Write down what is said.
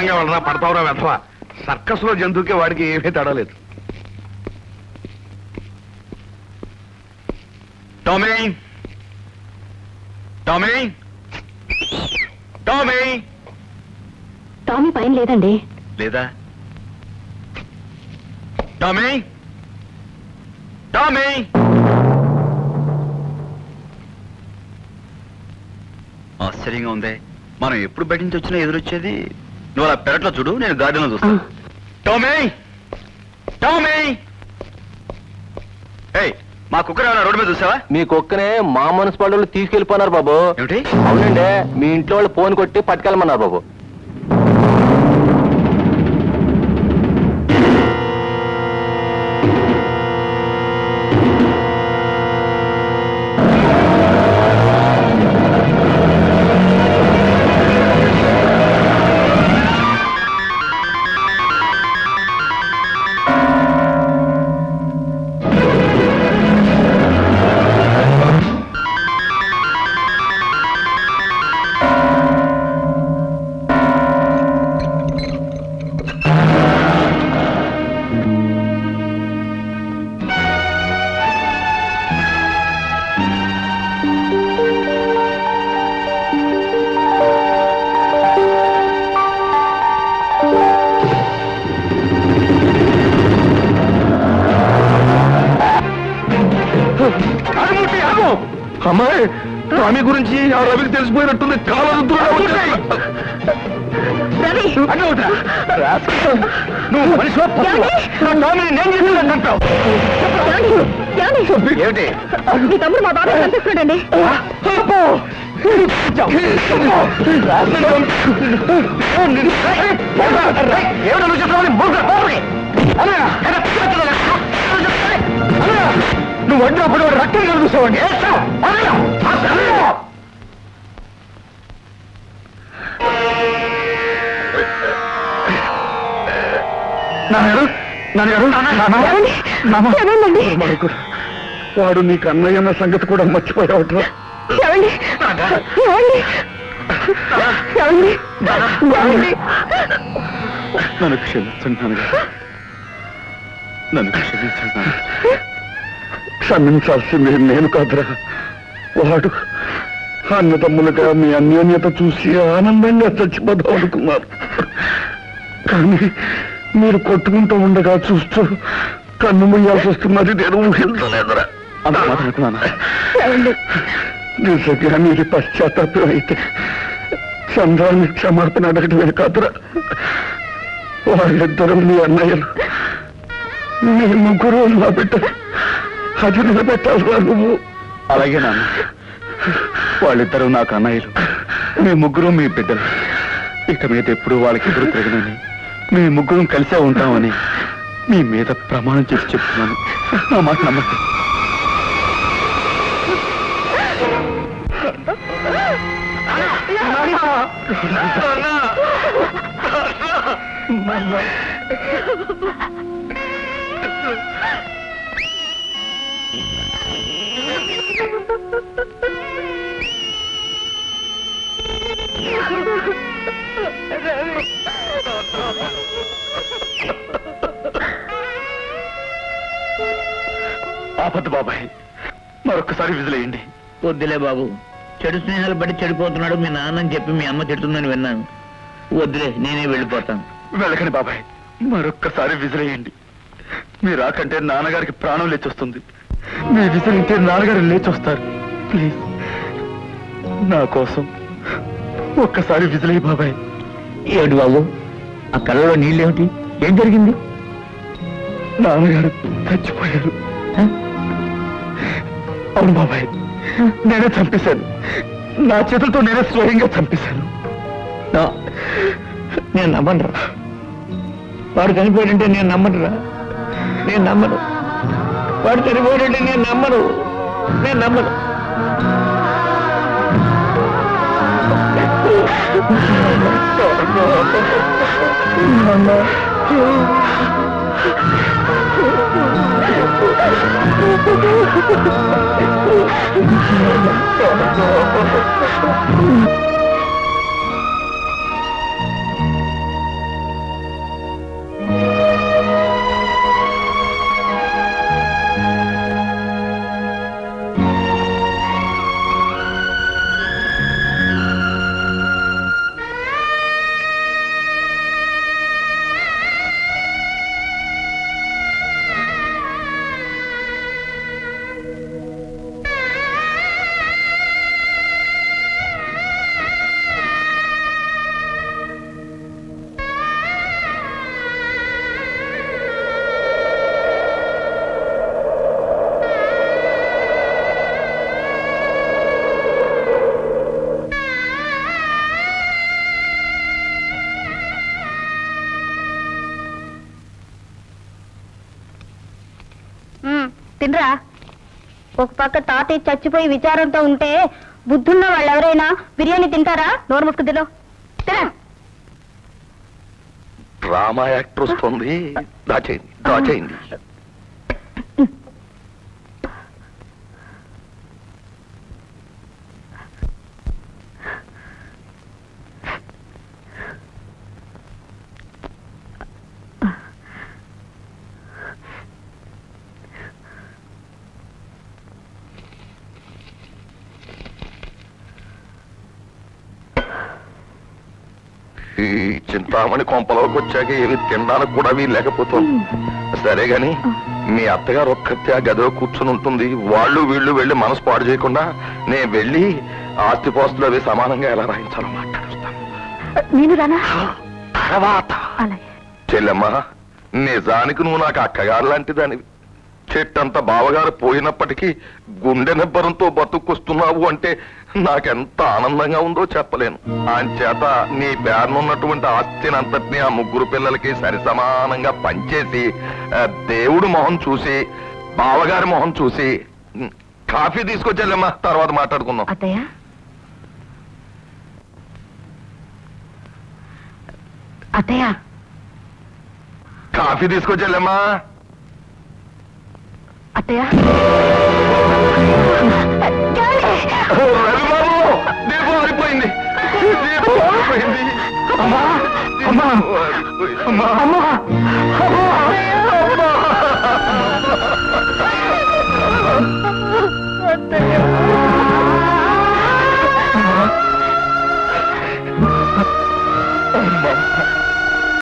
నిదానంగా వెళ్ళరా, పడతావురా వెధవా. సర్కస్ లో జంతువుకి వాడికి ఏమీ తడలేదు. Tommy, Tommy, Tommy. టామీ పైన లేదండి. లేదా? Tommy, Tommy. ఆశ్చర్యంగా ఉంది. మనం ఎప్పుడు బయట నుంచి వచ్చినా ఎదురొచ్చేది. నువ్వు అలా పెరట్లో చూడు, నేను గార్డెన్లో చూస్తాను. Tommy, Tommy. ఏయ్, మా కుక్కర్ ఏమైనా రోడ్డు మీద చూసావా? మీ కుక్కనే మా మున్సిపాలిటీ తీసుకెళ్లిపోయినారు బాబు. ఏమిటి? అవునండి, మీ ఇంట్లో వాళ్ళు ఫోన్ కొట్టి పట్టుకెళ్ళమన్నారు బాబు. అమ్మాయి, టామీ గురించి ఆ రవికి తెలిసిపోయినట్టుంది. నువ్వు మనిషి నేను చేసినట్టు ఏమిటి? మీ తమ్ముడు మా బాబాయ్ కనిపిస్తున్నాడండి. నువ్వు వండినప్పుడు రక్తం కలుగుతావండి. వాడు నీకు అన్నయ్య అన్న సంగతి కూడా మర్చిపోయావట. నన్ను క్షమించండి నాన్నగారు, నన్ను క్షమించండి. క్షమించాల్సింది నేను కాదురా, వాడు. అన్నదమ్ములుగా మీ అన్యోన్యత చూసి ఆనందంగా చచ్చిపోదాం అనుకున్నారు. కానీ మీరు కొట్టుకుంటూ ఉండగా చూస్తూ కన్ను ముయ్యాల్సి వస్తున్నది నేను ఊహించలేదురా. అంత మాట అనుకున్నాను. నిజంగా మీరు పశ్చాత్తాపం అయితే చంద్రాన్ని క్షమాపణ అడగటమే కాదురా, వాళ్ళిద్దరూ మీ అన్నయ్యలు, మీ ముగ్గురు నా బిడ్డ. అది నిలబెట్టాలిరా నువ్వు. అలాగే నాన్న, వాళ్ళిద్దరూ నాకు అన్నయ్యలు, మీ ముగ్గురు మీ బిడ్డలు. ఇక మీద ఎప్పుడు వాళ్ళకి ఎదురు తిరగనని, మీ ముగ్గురం కలిసే ఉంటామని మీ మీద ప్రమాణం చేసి చెప్తున్నాను. నా మాట నమ్మకం. ఆపద్దు బాబాయ్, మరొక్కసారి విజిలేయండి. వద్దులే బాబు, చెడు స్నేహాలు బట్టి చెడిపోతున్నాడు మీ నాన్నని చెప్పి మీ అమ్మ తిడుతుందని విన్నాను. వద్దులే, నేనే వెళ్ళిపోతాను. వెళ్ళకండి బాబాయ్, మరొక్కసారి విజిలేయండి. మీరు రాకంటే నాన్నగారికి ప్రాణం లేచొస్తుంది. మీ విసిరింటే నాన్నగారు లేచొస్తారు. ప్లీజ్, నా కోసం ఒక్కసారి విజిలేయి బాబాయ్. ఏడు బాబు, ఆ కళ్ళలో నీళ్ళేమిటి? ఏం జరిగింది? నాన్నగారు చచ్చిపోయారు. అవును బాబాయ్, నేనే చంపేశాను. నా చేతులతో నేనే స్వయంగా చంపేశాను. నేను నమ్మనురా. వాడు చనిపోయాడంటే నేను నమ్మనురా. నేను నమ్మను. వాడు చనిపోయాడంటే నేను నమ్మను. నేను నమ్మను. తినరా. ఒక పక్క తాతయ్య చచ్చిపోయి విచారంతో ఉంటే బుద్ధున్న వాళ్ళు ఎవరైనా బిర్యానీ తింటారా? నోరు ముసుకు తిను. తినా. డ్రామా యాక్టర్ వస్తుంది. దాచేయండి. ఈ చింతామణి కొంపలోకి వచ్చాక ఏమి తినడానికి కూడా లేకపోతుంది. సరే గాని మీ అత్తగారు ఒక్కతే ఆ గదిలో కూర్చుని ఉంటుంది. వాళ్ళు వీళ్ళు వెళ్ళి మనసు పాడు చేయకుండా నేను వెళ్ళి ఆస్తిపోస్తులు అవి సమానంగా ఎలా రాయించాలో మాట్లాడుస్తాను. నేను రానా? తర్వాత చెల్లెమ్మా, నిజానికి నువ్వు నాకు అక్కగారు లాంటిదానివి. చెట్టంత బావగారు పోయినప్పటికీ గుండె నిబ్బరంతో బతుకొస్తున్నావు అంటే నాకెంత ఆనందంగా ఉందో చెప్పలేను. అంచేత నీ పేరునున్నటువంటి ఆస్తిని అంతటినీ ఆ ముగ్గురు పిల్లలకి సరి సమానంగా పంచేసి దేవుడు మొహం చూసి బావగారి మొహం చూసి కాఫీ తీసుకొచ్చేళ్ళమ్మా, తర్వాత మాట్లాడుకుందాం. అత్తయ్య, అత్తయ్య, కాఫీ తీసుకొచ్చేళ్ళమ్మా. అత్తయ్య.